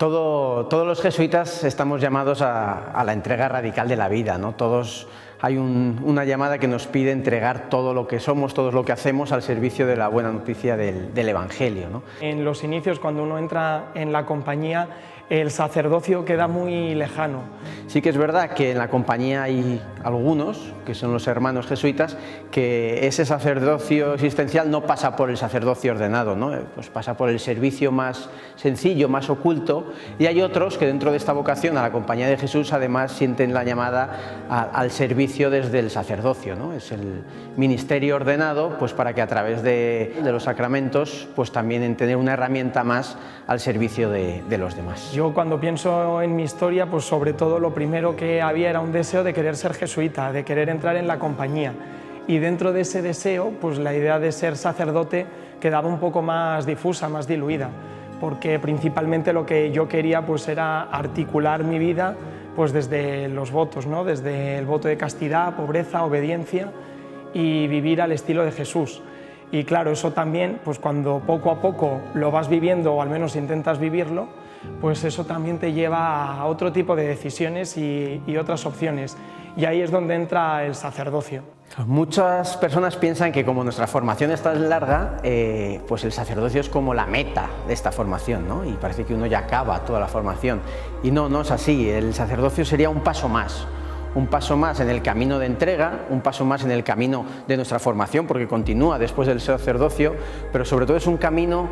Todos los jesuitas estamos llamados a la entrega radical de la vida, ¿no? Todos hay una llamada que nos pide entregar todo lo que somos, todo lo que hacemos al servicio de la buena noticia del Evangelio, ¿no? En los inicios, cuando uno entra en la compañía, el sacerdocio queda muy lejano. Sí que es verdad que en la compañía hay algunos, que son los hermanos jesuitas, que ese sacerdocio existencial no pasa por el sacerdocio ordenado, ¿no? Pues pasa por el servicio más sencillo, más oculto, y hay otros que dentro de esta vocación a la compañía de Jesús además sienten la llamada al servicio desde el sacerdocio, ¿no? Es el ministerio ordenado, pues para que a través de los sacramentos pues también tener una herramienta más al servicio de los demás. Yo cuando pienso en mi historia, pues sobre todo lo primero que había era un deseo de querer ser jesuita, de querer entrar en la compañía, y dentro de ese deseo pues la idea de ser sacerdote quedaba un poco más difusa, más diluida, porque principalmente lo que yo quería pues era articular mi vida pues desde los votos, ¿no? Desde el voto de castidad, pobreza, obediencia y vivir al estilo de Jesús. Y claro, eso también, pues cuando poco a poco lo vas viviendo, o al menos intentas vivirlo, pues eso también te lleva a otro tipo de decisiones y otras opciones. Y ahí es donde entra el sacerdocio. Muchas personas piensan que como nuestra formación es tan larga, pues el sacerdocio es como la meta de esta formación, ¿no? Y parece que uno ya acaba toda la formación. Y no es así, el sacerdocio sería un paso más en el camino de entrega, un paso más en el camino de nuestra formación, porque continúa después del sacerdocio, pero sobre todo es un camino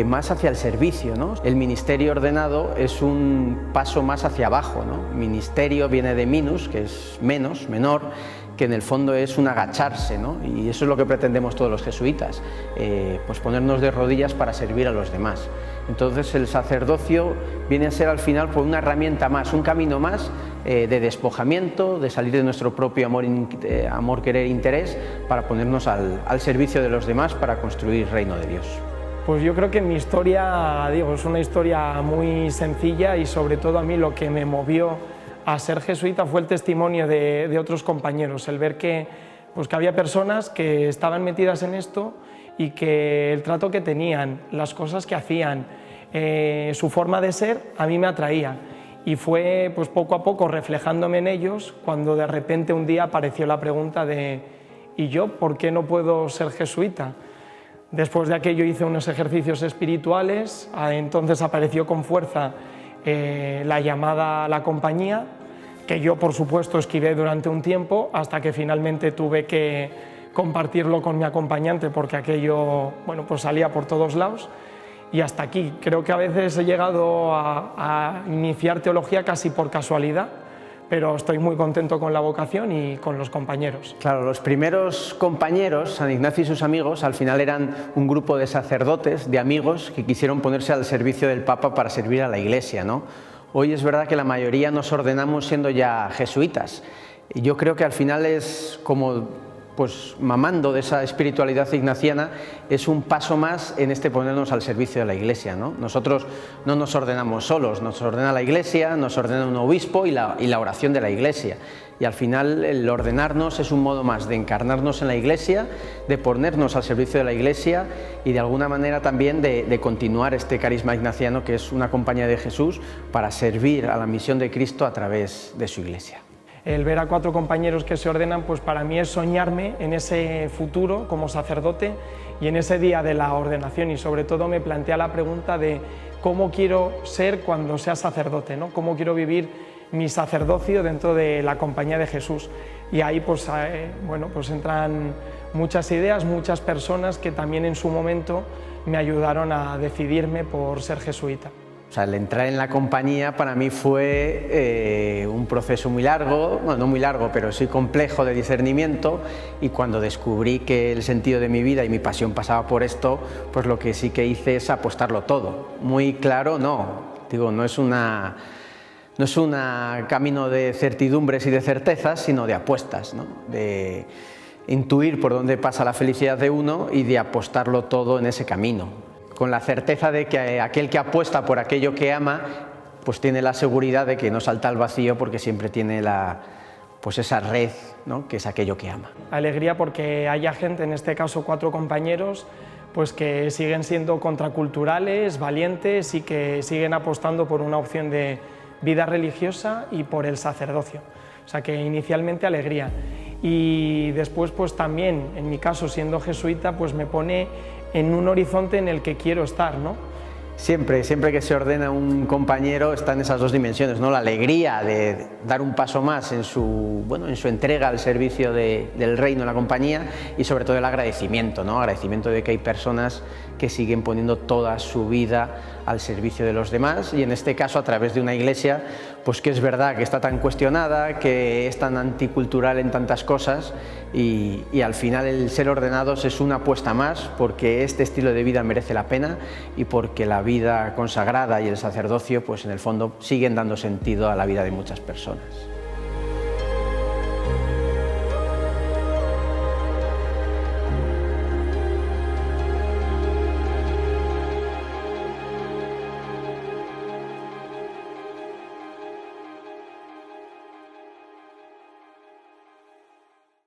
más hacia el servicio, ¿no? El ministerio ordenado es un paso más hacia abajo, ¿no? Ministerio viene de minus, que es menos, menor, que en el fondo es un agacharse, ¿no? Y eso es lo que pretendemos todos los jesuitas, pues ponernos de rodillas para servir a los demás. Entonces el sacerdocio viene a ser al final pues una herramienta más, un camino más de despojamiento, de salir de nuestro propio amor, querer, interés, para ponernos al servicio de los demás para construir el reino de Dios. Pues yo creo que mi historia, digo, es una historia muy sencilla, y sobre todo a mí lo que me movió a ser jesuita fue el testimonio de otros compañeros, el ver que había personas que estaban metidas en esto y que el trato que tenían, las cosas que hacían, su forma de ser a mí me atraía, y fue pues poco a poco reflejándome en ellos cuando de repente un día apareció la pregunta de ¿y yo por qué no puedo ser jesuita? Después de aquello hice unos ejercicios espirituales, entonces apareció con fuerza la llamada a la compañía, que yo por supuesto esquivé durante un tiempo hasta que finalmente tuve que compartirlo con mi acompañante, porque aquello pues salía por todos lados, y hasta aquí. Creo que a veces he llegado a iniciar teología casi por casualidad, pero estoy muy contento con la vocación y con los compañeros. Claro, los primeros compañeros, San Ignacio y sus amigos, al final eran un grupo de sacerdotes, de amigos, que quisieron ponerse al servicio del Papa para servir a la Iglesia, ¿no? Hoy es verdad que la mayoría nos ordenamos siendo ya jesuitas, y yo creo que al final es como pues mamando de esa espiritualidad ignaciana, es un paso más en este ponernos al servicio de la Iglesia, ¿no? Nosotros no nos ordenamos solos, nos ordena la Iglesia, nos ordena un obispo y la oración de la Iglesia. Y al final el ordenarnos es un modo más de encarnarnos en la Iglesia, de ponernos al servicio de la Iglesia y de alguna manera también de continuar este carisma ignaciano, que es una compañía de Jesús para servir a la misión de Cristo a través de su Iglesia. El ver a 4 compañeros que se ordenan, pues para mí es soñarme en ese futuro como sacerdote y en ese día de la ordenación, y sobre todo me plantea la pregunta de cómo quiero ser cuando sea sacerdote, ¿no? Cómo quiero vivir mi sacerdocio dentro de la compañía de Jesús. Y ahí pues entran muchas ideas, muchas personas que también en su momento me ayudaron a decidirme por ser jesuita. O sea, el entrar en la compañía para mí fue un proceso muy largo, bueno, no muy largo, pero sí complejo de discernimiento, y cuando descubrí que el sentido de mi vida y mi pasión pasaba por esto, pues lo que sí que hice es apostarlo todo. Muy claro, no es un camino de certidumbres y de certezas, sino de apuestas, ¿no? De intuir por dónde pasa la felicidad de uno y de apostarlo todo en ese camino, con la certeza de que aquel que apuesta por aquello que ama, pues tiene la seguridad de que no salta al vacío, porque siempre tiene esa red, ¿no? Que es aquello que ama. Alegría porque haya gente, en este caso 4 compañeros, pues que siguen siendo contraculturales, valientes y que siguen apostando por una opción de vida religiosa y por el sacerdocio. O sea que inicialmente alegría. Y después pues también, en mi caso siendo jesuita, pues me pone en un horizonte en el que quiero estar, ¿no? Siempre que se ordena un compañero están esas dos dimensiones, ¿no? La alegría de dar un paso más en su entrega al servicio del reino, la compañía, y sobre todo el agradecimiento, ¿no? Agradecimiento de que hay personas que siguen poniendo toda su vida al servicio de los demás, y en este caso a través de una iglesia pues que es verdad que está tan cuestionada, que es tan anticultural en tantas cosas, y al final el ser ordenados es una apuesta más, porque este estilo de vida merece la pena y porque la vida consagrada y el sacerdocio pues en el fondo siguen dando sentido a la vida de muchas personas.